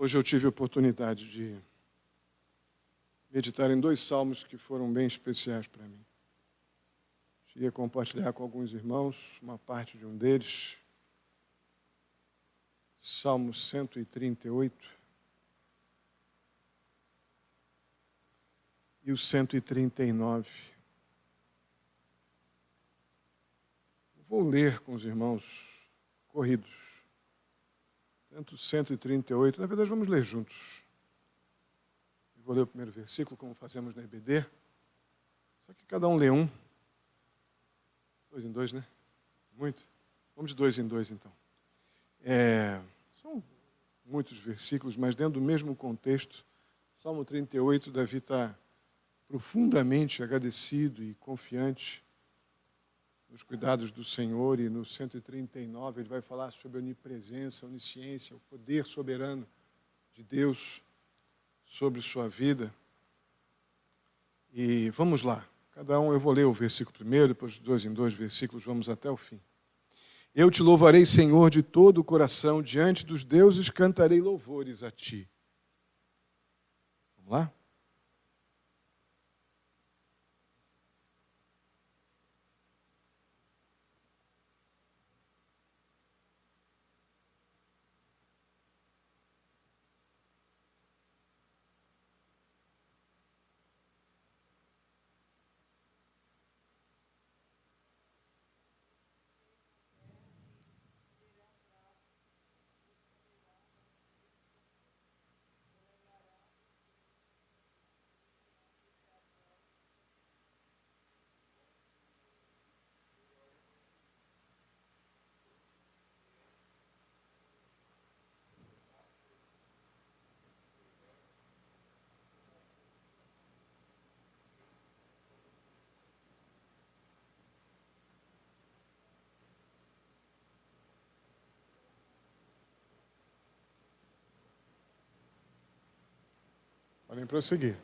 Hoje eu tive a oportunidade de meditar em 2 salmos que foram bem especiais para mim. Cheguei a compartilhar com alguns irmãos uma parte de um deles, Salmo 138 e o 139. Vou ler com os irmãos corridos. Tanto 138, na verdade vamos ler juntos. Eu vou ler o primeiro versículo, como fazemos na EBD. Só que cada um lê um. 2 em 2, né? Muito. Vamos de 2 em 2, então. São muitos versículos, mas dentro do mesmo contexto. Salmo 38, Davi está profundamente agradecido e confiante nos cuidados do Senhor, e no 139 ele vai falar sobre a onipresença, a onisciência, o poder soberano de Deus sobre sua vida. E vamos lá, cada um, eu vou ler o versículo primeiro, depois de 2 em 2 versículos, vamos até o fim. Eu te louvarei, Senhor, de todo o coração, diante dos deuses cantarei louvores a ti. Vamos lá? Podem prosseguir.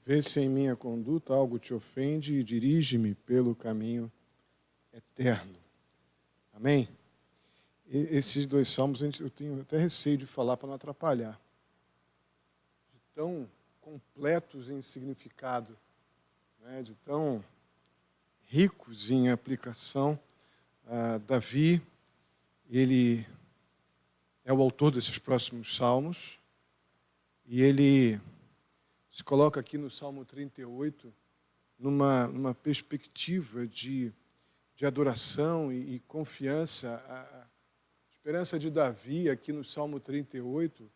Vê se em minha conduta algo te ofende e dirige-me pelo caminho eterno. Amém? Esses dois salmos eu tenho até receio de falar para não atrapalhar. De tão completos em significado, né, de tão ricos em aplicação. Davi, ele é o autor desses próximos salmos, e ele se coloca aqui no Salmo 38 numa perspectiva de adoração e confiança. A esperança de Davi aqui no Salmo 38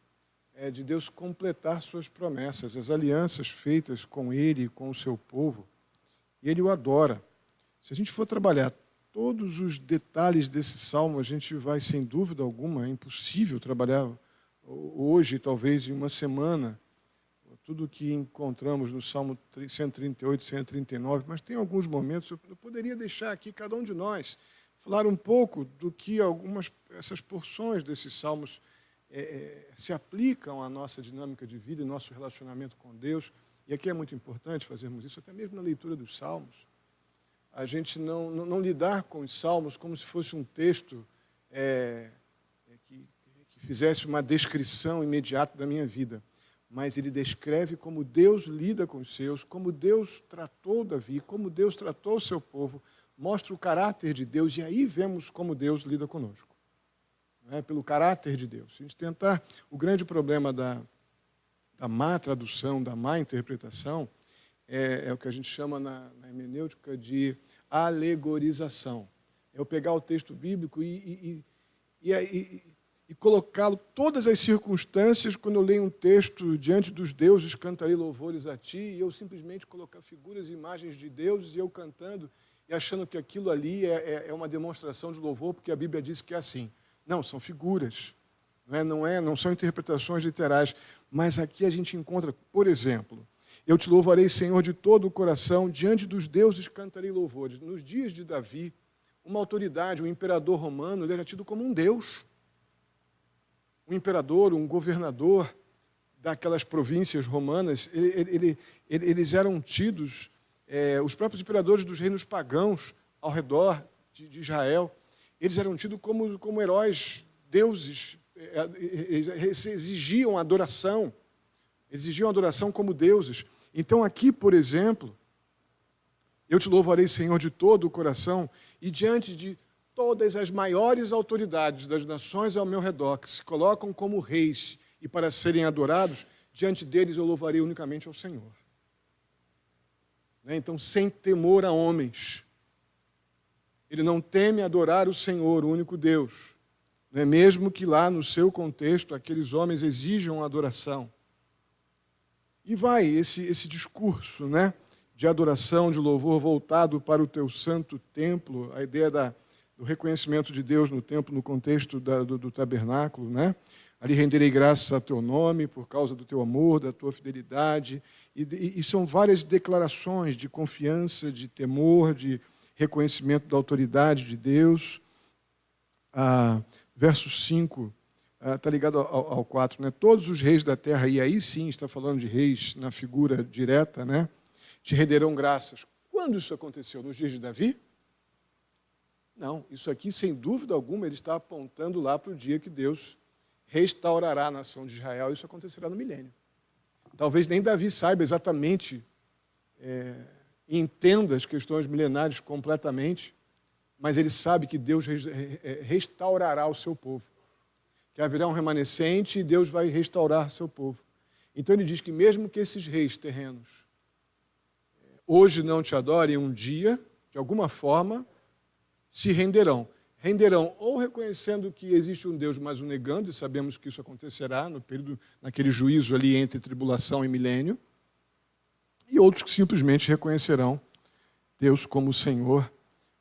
é de Deus completar suas promessas, as alianças feitas com ele e com o seu povo, e ele o adora. Se a gente for trabalhar todos os detalhes desse salmo, a gente vai, sem dúvida alguma, é impossível trabalhar hoje, talvez em uma semana, tudo que encontramos no Salmo 138, 139, mas tem alguns momentos, eu poderia deixar aqui, cada um de nós, falar um pouco do que essas porções desses salmos se aplicam à nossa dinâmica de vida e nosso relacionamento com Deus. E aqui é muito importante fazermos isso, até mesmo na leitura dos salmos. A gente não lidar com os salmos como se fosse um texto que fizesse uma descrição imediata da minha vida, mas ele descreve como Deus lida com os seus, como Deus tratou Davi, como Deus tratou o seu povo, mostra o caráter de Deus, e aí vemos como Deus lida conosco, né? Pelo caráter de Deus. Se a gente tentar, o grande problema da má tradução, da má interpretação, é o que a gente chama na hermenêutica de alegorização. É eu pegar o texto bíblico e colocá-lo, todas as circunstâncias, quando eu leio um texto, diante dos deuses, cantarei louvores a ti, e eu simplesmente colocar figuras e imagens de deuses, e eu cantando, e achando que aquilo ali é uma demonstração de louvor, porque a Bíblia diz que é assim. Não, são figuras, não são interpretações literais, mas aqui a gente encontra, por exemplo, eu te louvarei, Senhor, de todo o coração, diante dos deuses cantarei louvores. Nos dias de Davi, uma autoridade, um imperador romano, ele era tido como um deus. Um imperador, um governador daquelas províncias romanas, eles eram tidos, os próprios imperadores dos reinos pagãos ao redor de Israel, eles eram tidos como heróis, deuses, eles exigiam adoração como deuses. Então aqui, por exemplo, eu te louvarei, Senhor, de todo o coração, e diante de todas as maiores autoridades das nações ao meu redor, que se colocam como reis e para serem adorados, diante deles eu louvarei unicamente ao Senhor. Então, sem temor a homens. Ele não teme adorar o Senhor, o único Deus. Mesmo que lá no seu contexto aqueles homens exijam adoração. E vai esse discurso, de adoração, de louvor voltado para o teu santo templo, a ideia do reconhecimento de Deus no templo, no contexto do tabernáculo, Ali renderei graças a teu nome por causa do teu amor, da tua fidelidade, e são várias declarações de confiança, de temor, de reconhecimento da autoridade de Deus. Verso 5, está ligado ao 4, Todos os reis da terra, e aí sim está falando de reis na figura direta, te renderão graças. Quando isso aconteceu? Nos dias de Davi? Não, isso aqui, sem dúvida alguma, ele está apontando lá para o dia que Deus restaurará a nação de Israel. Isso acontecerá no milênio. Talvez nem Davi saiba exatamente, entenda as questões milenares completamente, mas ele sabe que Deus restaurará o seu povo, que haverá um remanescente e Deus vai restaurar o seu povo. Então ele diz que mesmo que esses reis terrenos hoje não te adorem, um dia, de alguma forma, se renderão. Renderão ou reconhecendo que existe um Deus, mas o negando, e sabemos que isso acontecerá naquele juízo ali entre tribulação e milênio, e outros que simplesmente reconhecerão Deus como o Senhor.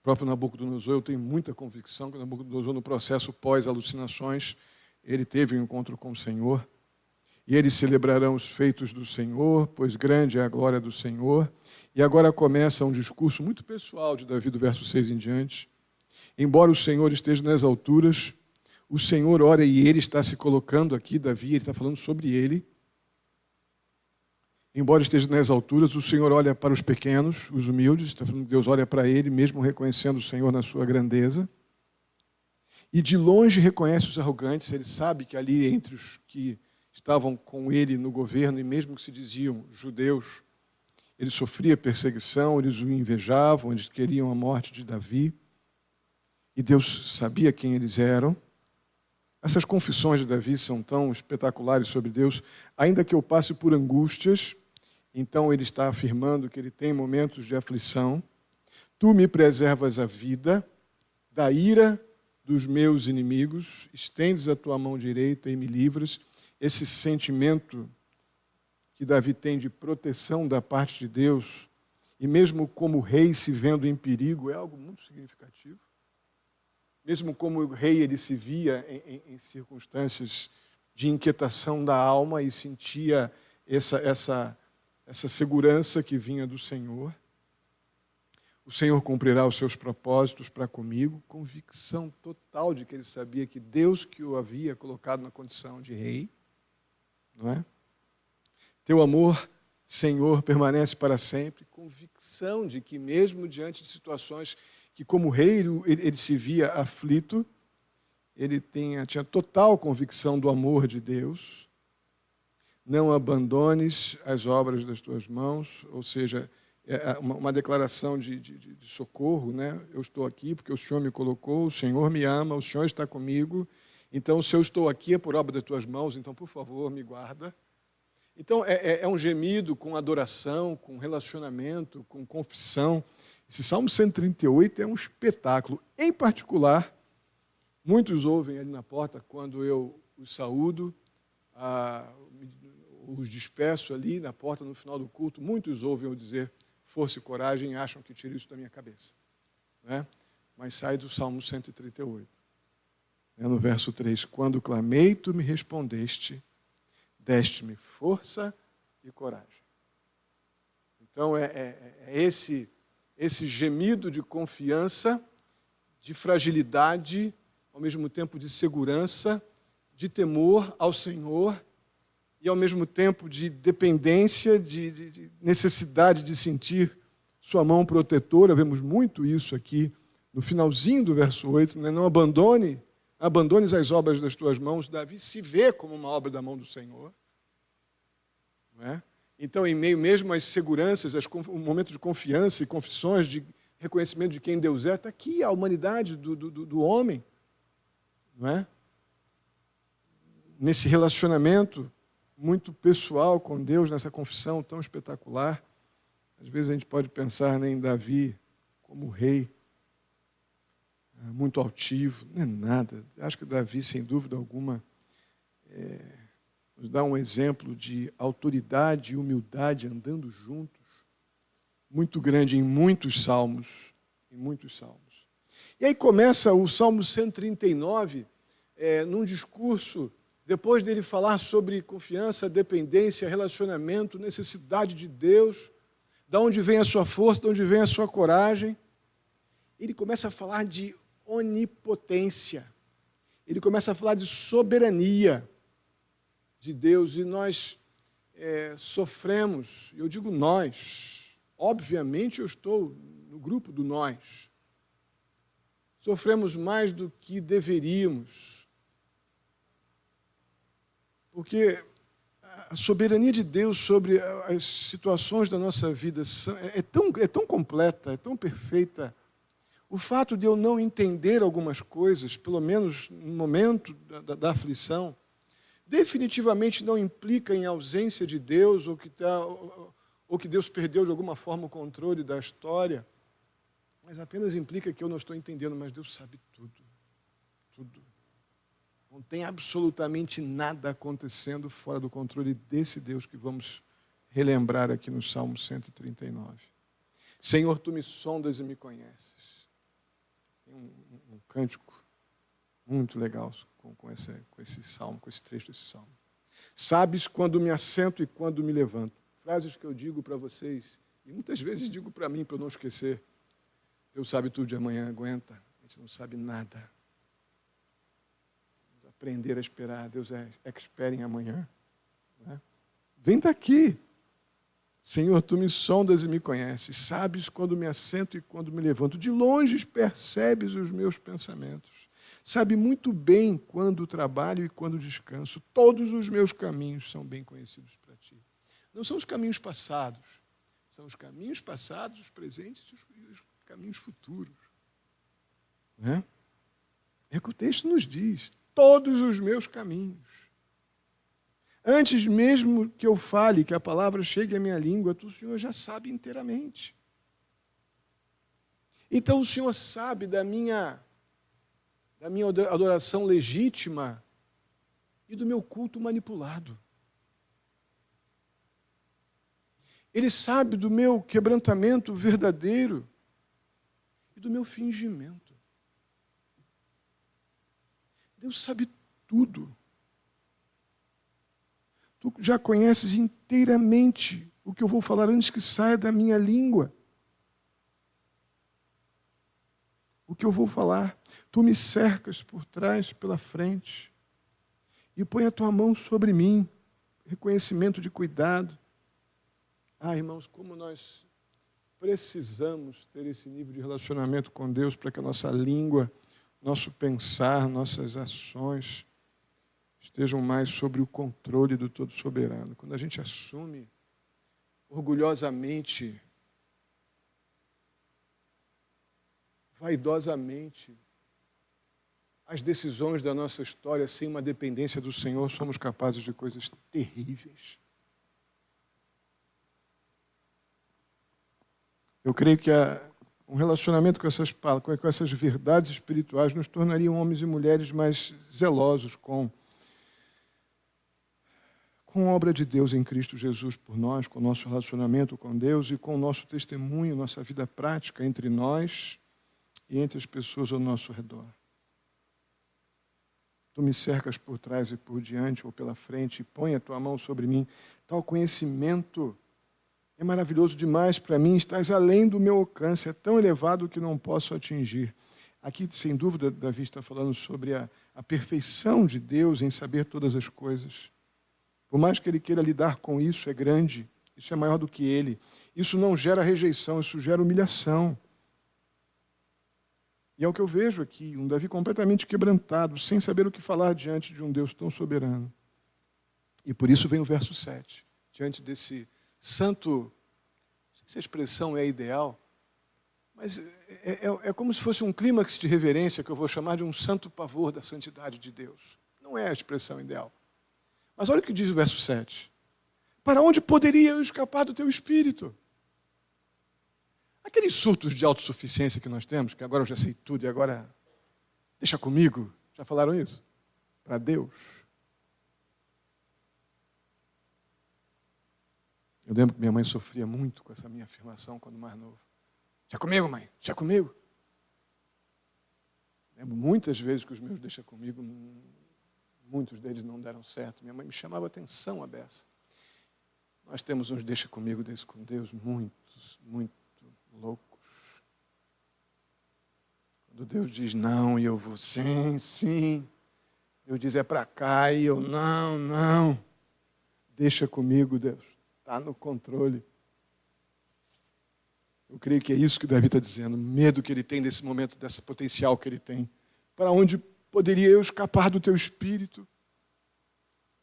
O próprio Nabucodonosor, eu tenho muita convicção que Nabucodonosor, no processo pós-alucinações, ele teve um encontro com o Senhor, e eles celebrarão os feitos do Senhor, pois grande é a glória do Senhor. E agora começa um discurso muito pessoal de Davi, do verso 6 em diante. Embora o Senhor esteja nas alturas, o Senhor ora, e ele está se colocando aqui, Davi, ele está falando sobre ele. embora esteja nas alturas, o Senhor olha para os pequenos, os humildes, está falando que Deus olha para ele, mesmo reconhecendo o Senhor na sua grandeza. E de longe reconhece os arrogantes, ele sabe que ali entre os que estavam com ele no governo, e mesmo que se diziam judeus, ele sofria perseguição, eles o invejavam, eles queriam a morte de Davi. E Deus sabia quem eles eram. Essas confissões de Davi são tão espetaculares sobre Deus. Ainda que eu passe por angústias, então ele está afirmando que ele tem momentos de aflição. Tu me preservas a vida da ira dos meus inimigos, estendes a tua mão direita e me livras. Esse sentimento que Davi tem de proteção da parte de Deus, e mesmo como rei se vendo em perigo, é algo muito significativo. Mesmo como rei, ele se via em circunstâncias de inquietação da alma e sentia essa segurança que vinha do Senhor. O Senhor cumprirá os seus propósitos para comigo, convicção total de que ele sabia que Deus que o havia colocado na condição de rei, não é? Teu amor, Senhor, permanece para sempre, convicção de que mesmo diante de situações que como rei ele se via aflito, ele tinha total convicção do amor de Deus. Não abandones as obras das tuas mãos, ou seja, uma declaração de socorro, né? Eu estou aqui porque o Senhor me colocou, o Senhor me ama, o Senhor está comigo. Então, se eu estou aqui é por obra das tuas mãos, então, por favor, me guarda. Então, é um gemido com adoração, com relacionamento, com confissão. Esse Salmo 138 é um espetáculo. Em particular, muitos ouvem ali na porta quando eu os saúdo, os despeço ali na porta no final do culto. Muitos ouvem eu dizer força e coragem e acham que tiro isso da minha cabeça, né? Mas sai do Salmo 138. No verso 3, quando clamei, tu me respondeste, deste-me força e coragem. Então, esse gemido de confiança, de fragilidade, ao mesmo tempo de segurança, de temor ao Senhor e, ao mesmo tempo, de dependência, de necessidade de sentir sua mão protetora. Vemos muito isso aqui no finalzinho do verso 8, né? Não abandones as obras das tuas mãos. Davi se vê como uma obra da mão do Senhor. Não é? Então, em meio mesmo às seguranças, o momento de confiança e confissões, de reconhecimento de quem Deus é, está aqui a humanidade do homem. Não é? Nesse relacionamento muito pessoal com Deus, nessa confissão tão espetacular. Às vezes a gente pode pensar, né, em Davi como rei, muito altivo. Não é nada. Acho que Davi, sem dúvida alguma, nos dá um exemplo de autoridade e humildade andando juntos, muito grande em muitos salmos. Em muitos salmos. E aí começa o Salmo 139, num discurso, depois dele falar sobre confiança, dependência, relacionamento, necessidade de Deus, de onde vem a sua força, de onde vem a sua coragem. Ele começa a falar de onipotência. Ele começa a falar de soberania de Deus. E nós sofremos, eu digo nós, obviamente eu estou no grupo do nós. Sofremos mais do que deveríamos. Porque a soberania de Deus sobre as situações da nossa vida é tão completa, é tão perfeita. O fato de eu não entender algumas coisas, pelo menos no momento da aflição, definitivamente não implica em ausência de Deus ou que Deus perdeu de alguma forma o controle da história, mas apenas implica que eu não estou entendendo, mas Deus sabe tudo. Tudo. Não tem absolutamente nada acontecendo fora do controle desse Deus que vamos relembrar aqui no Salmo 139. Senhor, tu me sondas e me conheces. Tem um cântico muito legal com esse salmo, com esse trecho desse salmo. Sabes quando me assento e quando me levanto. Frases que eu digo para vocês, e muitas vezes digo para mim, para eu não esquecer. Deus sabe tudo de amanhã, aguenta. A gente não sabe nada. Aprender a esperar. Deus é expert em amanhã. Né? Vem daqui. Senhor, tu me sondas e me conheces, sabes quando me assento e quando me levanto. De longe percebes os meus pensamentos. Sabe muito bem quando trabalho e quando descanso. Todos os meus caminhos são bem conhecidos para ti. Não são os caminhos passados, são os caminhos passados, os presentes e os caminhos futuros. Não é? É o que o texto nos diz. Todos os meus caminhos. Antes mesmo que eu fale, que a palavra chegue à minha língua, o Senhor já sabe inteiramente. Então o Senhor sabe da minha adoração legítima e do meu culto manipulado. Ele sabe do meu quebrantamento verdadeiro e do meu fingimento. Deus sabe tudo. Tu já conheces inteiramente o que eu vou falar antes que saia da minha língua. O que eu vou falar. Tu me cercas por trás, pela frente, e põe a tua mão sobre mim. Reconhecimento de cuidado. Ah, irmãos, como nós precisamos ter esse nível de relacionamento com Deus para que a nossa língua, nosso pensar, nossas ações estejam mais sobre o controle do Todo-Soberano. Quando a gente assume orgulhosamente, vaidosamente, as decisões da nossa história sem uma dependência do Senhor, somos capazes de coisas terríveis. Eu creio que um relacionamento com essas verdades espirituais nos tornaria homens e mulheres mais zelosos com a obra de Deus em Cristo Jesus por nós, com o nosso relacionamento com Deus e com o nosso testemunho, nossa vida prática entre nós e entre as pessoas ao nosso redor. Tu me cercas por trás e por diante ou pela frente e põe a tua mão sobre mim. Tal conhecimento é maravilhoso demais para mim, estás além do meu alcance, é tão elevado que não posso atingir. Aqui, sem dúvida, Davi está falando sobre a perfeição de Deus em saber todas as coisas. Por mais que ele queira lidar com isso, é grande, isso é maior do que ele. Isso não gera rejeição, isso gera humilhação. E é o que eu vejo aqui, um Davi completamente quebrantado, sem saber o que falar diante de um Deus tão soberano. E por isso vem o verso 7, diante desse santo, não sei se a expressão é ideal, mas é como se fosse um clímax de reverência que eu vou chamar de um santo pavor da santidade de Deus. Não é a expressão ideal. Mas olha o que diz o verso 7. Para onde poderia eu escapar do teu espírito? Aqueles surtos de autossuficiência que nós temos, que agora eu já sei tudo e agora deixa comigo. Já falaram isso? Para Deus. Eu lembro que minha mãe sofria muito com essa minha afirmação quando mais novo. Deixa comigo, mãe, deixa comigo. Lembro muitas vezes que os meus deixa comigo, muitos deles não deram certo. Minha mãe me chamava atenção a beça. Nós temos uns deixa comigo desse com Deus muito loucos. Quando Deus diz não e eu vou sim, sim. Deus diz é para cá e eu não. Deixa comigo, Deus. Está no controle. Eu creio que é isso que Davi está dizendo. O medo que ele tem desse momento, desse potencial que ele tem. Para onde poderia eu escapar do teu espírito?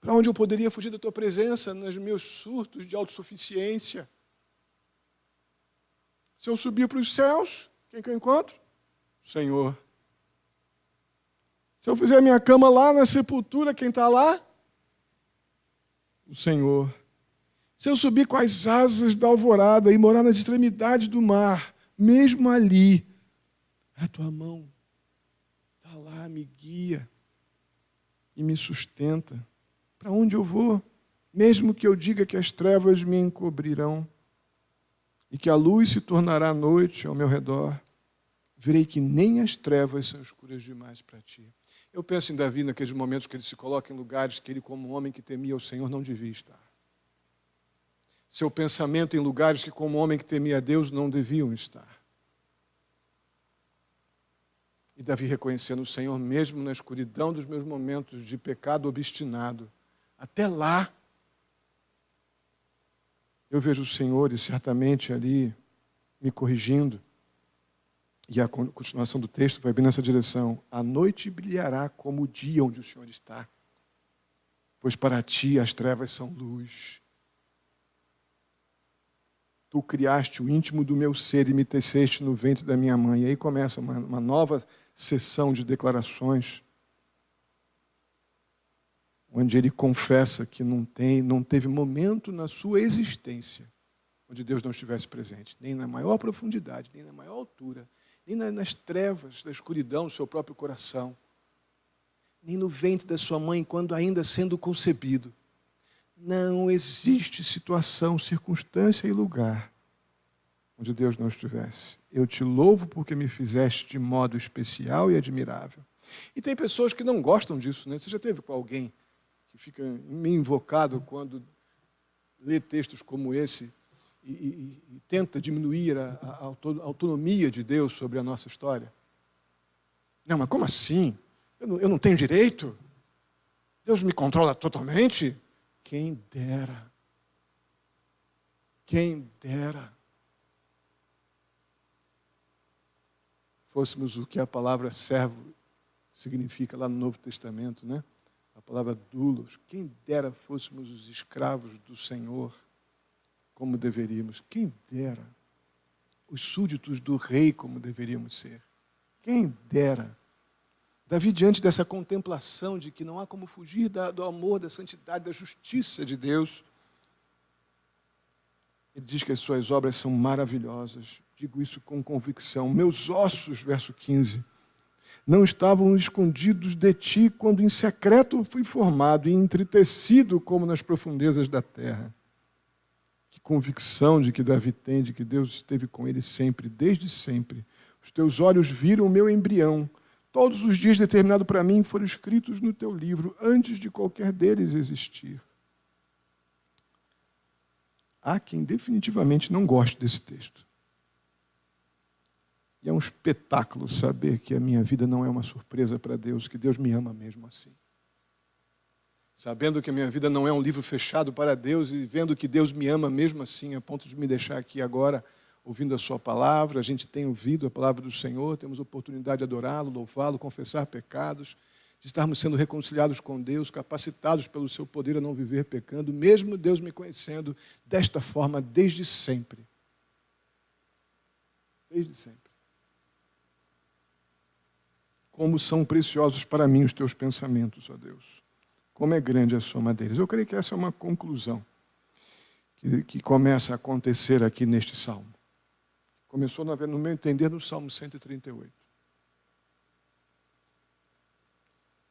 Para onde eu poderia fugir da tua presença nos meus surtos de autossuficiência? Se eu subir para os céus, quem que eu encontro? O Senhor. Se eu fizer minha cama lá na sepultura, quem está lá? O Senhor. Se eu subir com as asas da alvorada e morar nas extremidades do mar, mesmo ali, a tua mão está lá, me guia e me sustenta. Para onde eu vou? Mesmo que eu diga que as trevas me encobrirão e que a luz se tornará noite ao meu redor, verei que nem as trevas são escuras demais para ti. Eu penso em Davi naqueles momentos que ele se coloca em lugares que ele, como um homem que temia o Senhor, não devia estar. Seu pensamento em lugares que, como homem que temia a Deus, não deviam estar. E Davi reconhecendo o Senhor, mesmo na escuridão dos meus momentos de pecado obstinado, até lá, eu vejo o Senhor e certamente ali me corrigindo. E a continuação do texto vai bem nessa direção. A noite brilhará como o dia onde o Senhor está, pois para ti as trevas são luz. Tu criaste o íntimo do meu ser e me teceste no ventre da minha mãe. E aí começa uma nova sessão de declarações, onde ele confessa que não teve momento na sua existência onde Deus não estivesse presente, nem na maior profundidade, nem na maior altura, nem nas trevas da escuridão do seu próprio coração, nem no ventre da sua mãe, quando ainda sendo concebido. Não existe situação, circunstância e lugar onde Deus não estivesse. Eu te louvo porque me fizeste de modo especial e admirável. E tem pessoas que não gostam disso, né? Você já teve com alguém que fica meio invocado quando lê textos como esse e tenta diminuir a autonomia de Deus sobre a nossa história? Não, mas como assim? Eu não tenho direito? Deus me controla totalmente? Quem dera. Quem dera. Fôssemos o que a palavra servo significa lá no Novo Testamento, né? A palavra doulos. Quem dera fôssemos os escravos do Senhor, como deveríamos. Quem dera. Os súditos do rei, como deveríamos ser. Quem dera. Davi, diante dessa contemplação de que não há como fugir do amor, da santidade, da justiça de Deus, ele diz que as suas obras são maravilhosas. Digo isso com convicção. Meus ossos, verso 15, não estavam escondidos de ti quando em secreto fui formado e entretecido como nas profundezas da terra. Que convicção de que Davi tem, de que Deus esteve com ele sempre, desde sempre. Os teus olhos viram o meu embrião. Todos os dias determinados para mim foram escritos no teu livro, antes de qualquer deles existir. Há quem definitivamente não goste desse texto. E é um espetáculo saber que a minha vida não é uma surpresa para Deus, que Deus me ama mesmo assim. Sabendo que a minha vida não é um livro fechado para Deus e vendo que Deus me ama mesmo assim, a ponto de me deixar aqui agora ouvindo a sua palavra. A gente tem ouvido a palavra do Senhor, temos oportunidade de adorá-lo, louvá-lo, confessar pecados, de estarmos sendo reconciliados com Deus, capacitados pelo seu poder a não viver pecando, mesmo Deus me conhecendo desta forma desde sempre. Desde sempre. Como são preciosos para mim os teus pensamentos, ó Deus. Como é grande a soma deles. Eu creio que essa é uma conclusão que começa a acontecer aqui neste salmo. Começou, no meu entender, no Salmo 138.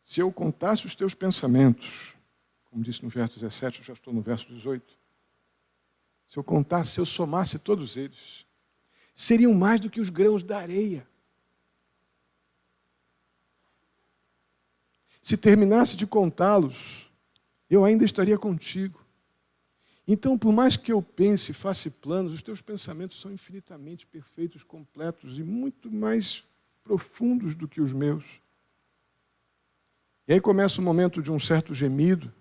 Se eu contasse os teus pensamentos, como disse no verso 17, eu já estou no verso 18. Se eu contasse, se eu somasse todos eles, seriam mais do que os grãos da areia. Se terminasse de contá-los, eu ainda estaria contigo. Então, por mais que eu pense, faça planos, os teus pensamentos são infinitamente perfeitos, completos e muito mais profundos do que os meus. E aí começa o momento de um certo gemido.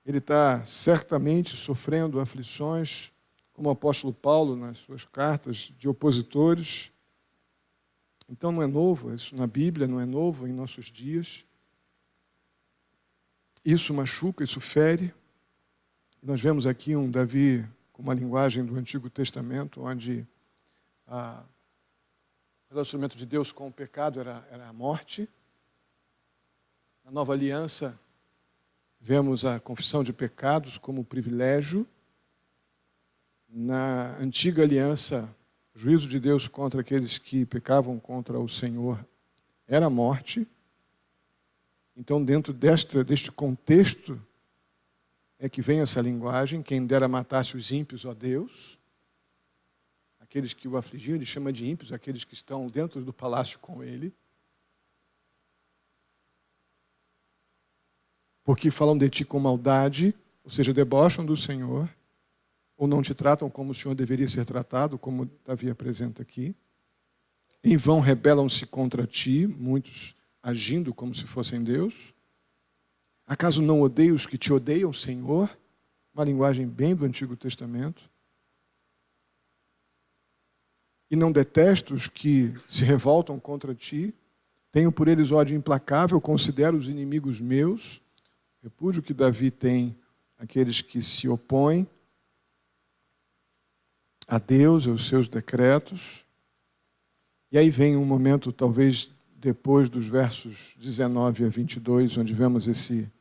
Ele está certamente sofrendo aflições, como o apóstolo Paulo nas suas cartas, de opositores. Então não é novo, isso na Bíblia não é novo em nossos dias. Isso machuca, isso fere. Nós vemos aqui um Davi com uma linguagem do Antigo Testamento, onde o relacionamento de Deus com o pecado era a morte. Na Nova Aliança, vemos a confissão de pecados como privilégio. Na Antiga Aliança, o juízo de Deus contra aqueles que pecavam contra o Senhor era a morte. Então, dentro deste contexto, é que vem essa linguagem: quem dera matasse os ímpios, ó Deus. Aqueles que o afligiam, ele chama de ímpios, aqueles que estão dentro do palácio com ele. Porque falam de ti com maldade, ou seja, debocham do Senhor, ou não te tratam como o Senhor deveria ser tratado, como Davi apresenta aqui. Em vão rebelam-se contra ti, muitos agindo como se fossem Deus. Acaso não odeio os que te odeiam, Senhor? uma linguagem bem do Antigo Testamento. E não detesto os que se revoltam contra ti, tenho por eles ódio implacável, considero os inimigos meus, repúdio que Davi tem aqueles que se opõem a Deus e aos seus decretos. E aí vem um momento, talvez depois dos versos 19 a 22, onde vemos esse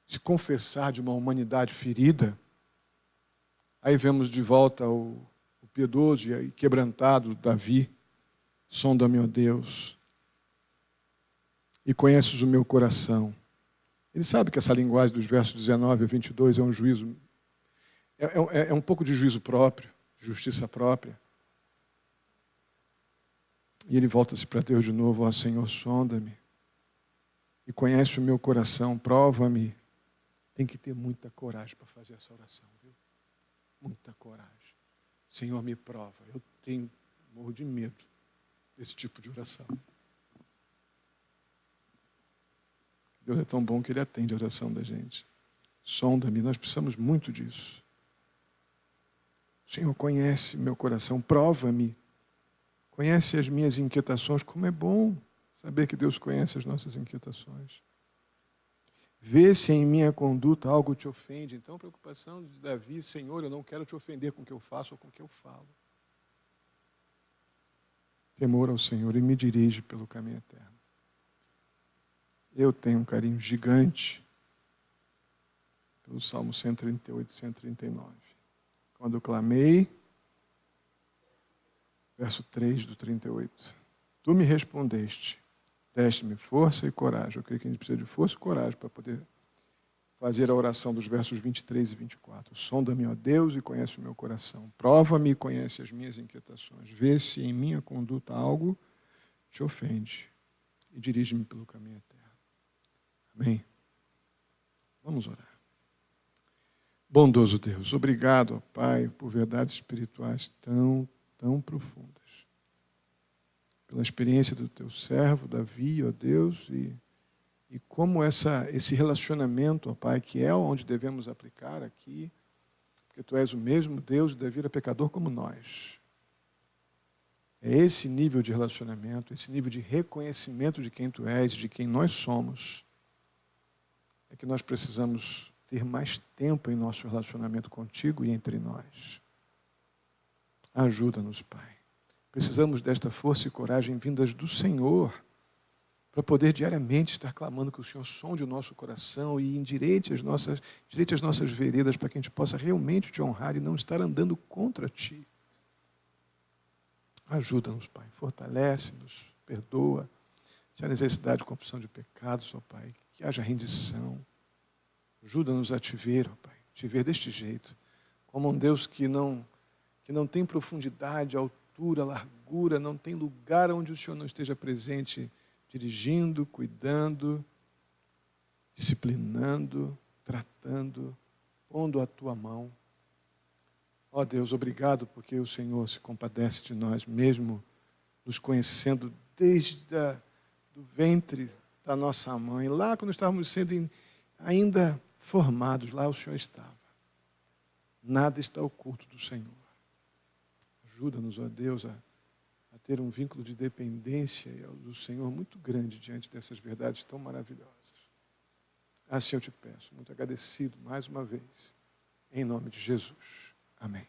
se confessar de uma humanidade ferida. Aí vemos de volta o piedoso e quebrantado Davi. Sonda-me, ó Deus, e conheces o meu coração. Ele sabe que essa linguagem dos versos 19 a 22 é um juízo, é um pouco de juízo próprio, justiça própria. E ele volta-se para Deus de novo: ó Senhor, sonda-me e conhece o meu coração, prova-me. Tem que ter muita coragem para fazer essa oração, viu? Muita coragem. Senhor, me prova. Eu morro de medo desse tipo de oração. Deus é tão bom que Ele atende a oração da gente. Sonda-me, nós precisamos muito disso. O Senhor conhece meu coração, prova-me. Conhece as minhas inquietações, como é bom saber que Deus conhece as nossas inquietações. Vê se em minha conduta algo te ofende. Então, a preocupação de Davi: Senhor, eu não quero te ofender com o que eu faço ou com o que eu falo. Temor ao Senhor e me dirige pelo caminho eterno. Eu tenho um carinho gigante pelo Salmo 138 e 139. Quando eu clamei, verso 3 do 38. Tu me respondeste, deste-me força e coragem. Eu creio que a gente precisa de força e coragem para poder fazer a oração dos versos 23 e 24. Sonda-me, ó Deus, e conhece o meu coração. Prova-me e conhece as minhas inquietações. Vê se em minha conduta algo te ofende e dirige-me pelo caminho eterno. Amém? Vamos orar. Bondoso Deus, obrigado, ó Pai, por verdades espirituais tão profundas. Pela experiência do teu servo, Davi, ó Deus, e como esse relacionamento, ó Pai, que é onde devemos aplicar aqui, porque tu és o mesmo Deus e Davi era pecador como nós. É esse nível de relacionamento, esse nível de reconhecimento de quem tu és, de quem nós somos, é que nós precisamos ter mais tempo em nosso relacionamento contigo e entre nós. Ajuda-nos, Pai. Precisamos desta força e coragem vindas do Senhor para poder diariamente estar clamando que o Senhor sonde o nosso coração e endireite as nossas veredas para que a gente possa realmente te honrar e não estar andando contra Ti. Ajuda-nos, Pai. Fortalece-nos, perdoa. Se há necessidade de confissão de pecados, ó Pai, que haja rendição. Ajuda-nos a Te ver, ó Pai, Te ver deste jeito, como um Deus que não tem profundidade, altura, largura, não tem lugar onde o Senhor não esteja presente, dirigindo, cuidando, disciplinando, tratando, pondo a Tua mão. Ó Deus, obrigado porque o Senhor se compadece de nós, mesmo nos conhecendo desde do ventre da nossa mãe. Lá, quando estávamos sendo ainda formados, lá o Senhor estava. Nada está oculto do Senhor. Ajuda-nos, ó Deus, a ter um vínculo de dependência do Senhor muito grande diante dessas verdades tão maravilhosas. Assim eu te peço, muito agradecido mais uma vez, em nome de Jesus. Amém.